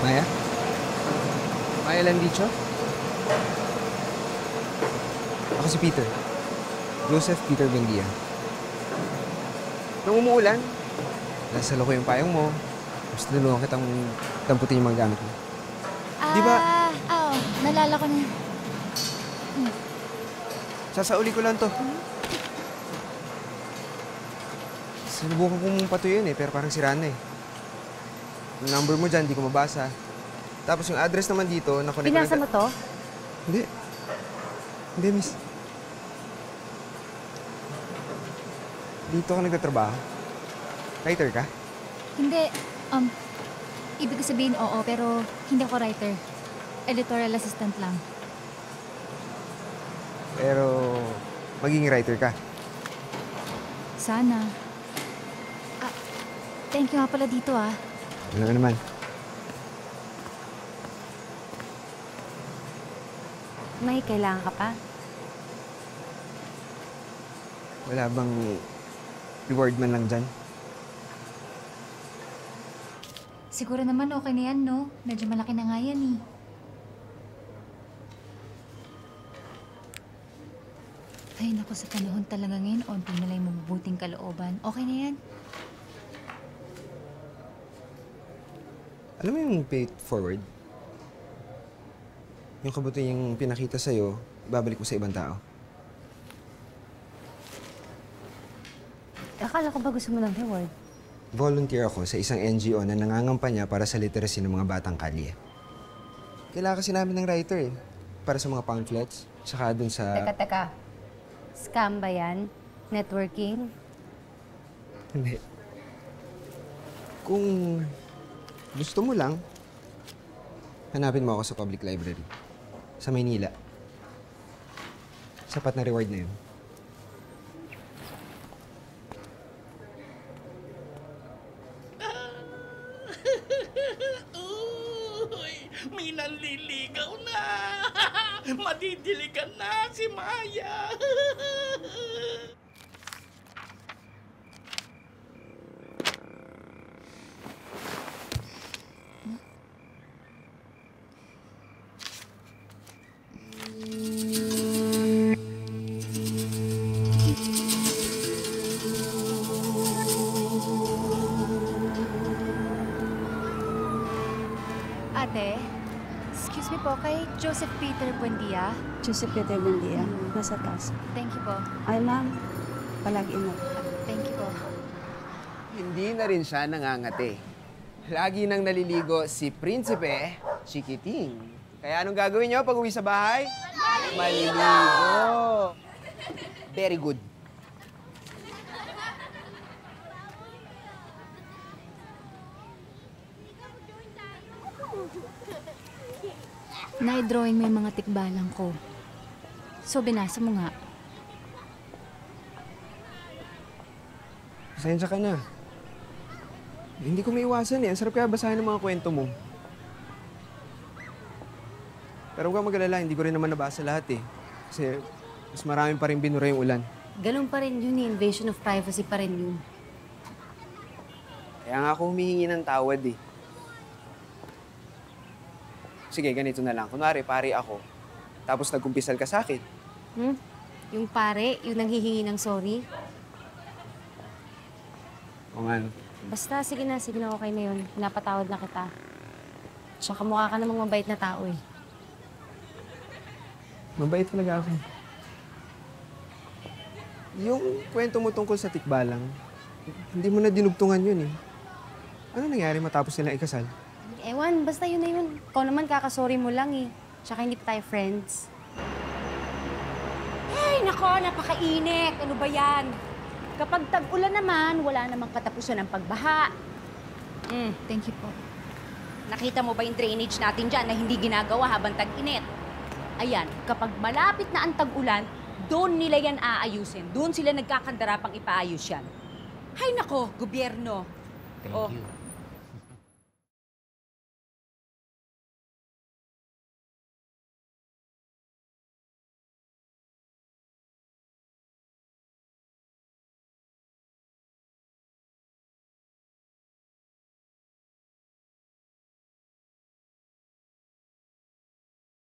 Maya? Maya Landicho? Ako si Peter. Joseph Peter Bendia. Nung umuulan, nasalo ko yung payong mo. Tapos tinulungan kitang tamputin yung mga gamit mo. Di ba? Oo. Nalala ko na. Sasauli ko lang to. Sinubukan kong patuyuin pero parang sira na eh. Yung number mo dyan, di ko mabasa. Tapos yung address naman dito, nakonect ko Pinasa mo to? Hindi. Hindi, miss. Dito ka nagtatrabaho? Writer ka? Hindi. Ibig sabihin oo, pero hindi ako writer. Editorial assistant lang. Pero magiging writer ka? Sana. Thank you nga pala dito Ano naman? May kailangan ka pa? Wala bang reward man lang dyan? Siguro naman okay na yan, no? Medyo malaki na nga yan, eh. Ay, naku, sa panahon talaga ngayon, onti na lang yung mabubuting kalooban. Okay na yan. Alam mo yung pay it forward? Yung kabuti yung pinakita sa'yo, babalik mo sa ibang tao. Akala ko ba gusto mo ng reward? Volunteer ako sa isang NGO na nangangampanya para sa literacy ng mga batang kalye. Kailangan kasi namin ng writer para sa mga pamphlets, tsaka dun sa... Teka. Scam ba yan? Networking? Hindi. Kung gusto mo lang, hanapin mo ako sa public library. Sa Maynila. Sapat na reward na yun. May nanliligaw na! Madidiligan na si Maya! Ate, excuse me po, kay Joseph Peter Buendia. Joseph Peter Bendia, nasa taas. Thank you po. Ay, ma'am, palagi ingat. Thank you po. Hindi na rin siya nangangati. Lagi nang naliligo si Prinsipe Chikiting. Kaya anong gagawin niyo pag uwi sa bahay? Maliligo. Very good. Na-drawing mo yung mga tikbalang ko. So, binasa mo nga. Pasensya ka na. Hindi ko maiwasan Ang sarap kaya basahin ng mga kwento mo. Pero huwag kang mag-alala, hindi ko rin naman nabasa lahat Kasi mas marami pa rin binura yung ulan. Ganun pa rin yun invasion of privacy pa rin yun. Kaya nga ako humihingi ng tawad Sige, ganito na lang. Kunwari, pari ako. Tapos nagkumpisal ka sa akin. Yung pare, yung nanghihingi ng sorry. O nga. Basta, sige na, okay na yun. Pinapatawad na kita. Tsaka mukha ka namang mabait na tao Mabait talaga ako. Yung kwento mo tungkol sa tikbalang, hindi mo na dinugtungan yun Ano nangyari matapos nilang ikasal? Ewan, basta yun na yun. Ikaw naman kakasorry mo lang Tsaka hindi pa tayo friends. Ay, nako, napakainit. Ano ba yan? Kapag tag-ulan naman, wala namang katapusan ng pagbaha. Thank you po. Nakita mo ba yung drainage natin dyan na hindi ginagawa habang tag-init? Ayan, kapag malapit na ang tag-ulan, doon nila yan aayusin. Doon sila nagkakandara pang ipaayos yan. Hay nako, gobyerno. Thank you.